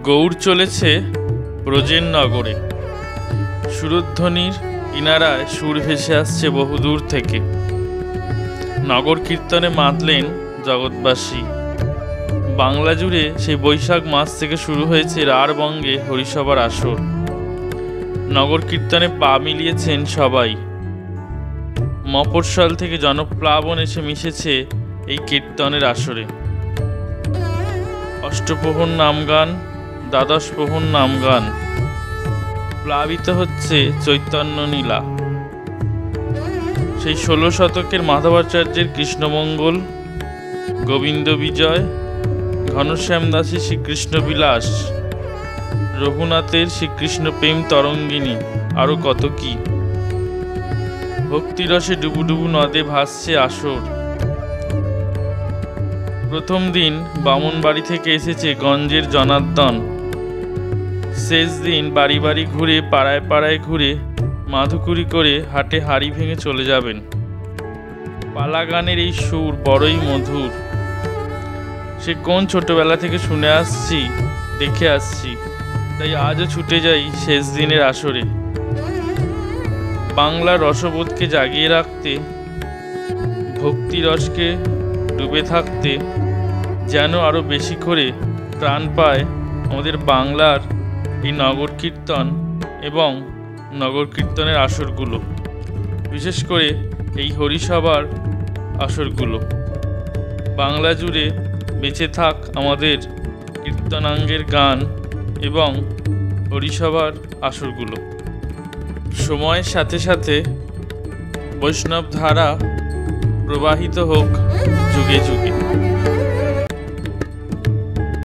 গৌড় চলেছে ব্রজের নগরে। সুরধ্বনির কিনারায় সুর ভেসে আসছে বহুদূর থেকে। নগর কীর্তনে মাতলেন জগৎবাসী। বাংলা জুড়ে সেই বৈশাখ মাস থেকে শুরু হয়েছে রাঢ়বঙ্গে হরিসভার আসর। নগর কীর্তনে পা মিলিয়েছেন সবাই। মফস্বল থেকে জনপ্লাবন এসে মিশেছে এই কীর্তনের আসরে। অষ্টপ্রহর নামগান, দ্বাদশ প্রহর নামগান, প্লাবিত হচ্ছে চৈতন্য নীলা। সেই 16 শতকের মাধবাচার্যের কৃষ্ণমঙ্গল, গোবিন্দ বিজয়, ঘনশ্যাম দাসের শ্রীকৃষ্ণ বিলাস, রঘুনাথের শ্রীকৃষ্ণ প্রেম তরঙ্গিনী, আরও কত কি। ভক্তিরসে ডুবুডুবু নদে ভাসছে আসর। প্রথম দিন বামুনবাড়ি থেকে এসেছে গঞ্জের জনার্দন। শেষ দিন বাড়ি বাড়ি ঘুরে, পাড়ায় পাড়ায় ঘুরে, মাধুকুরি করে হাটে হাড়ি ভেঙে চলে যাবেন। পালা গানের এই সুর বড়ই মধুর। সে কোন ছোটবেলা থেকে শুনে আসছি, দেখে আসছি, তাই আজও ছুটে যাই শেষ দিনের আসরে। বাংলার রসবোধকে জাগিয়ে রাখতে, ভক্তিরসকে ডুবে থাকতে, যেন আরও বেশি করে প্রাণ পায় আমাদের বাংলার এই নগর কীর্তন এবং নগর কীর্তনের আসরগুলো, বিশেষ করে এই হরিসভার আসরগুলো। বাংলা জুড়ে বেঁচে থাক আমাদের কীর্তনাঙ্গের গান এবং হরিসভার আসরগুলো। সময়ের সাথে সাথে বৈষ্ণব ধারা প্রবাহিত হোক যুগে যুগে।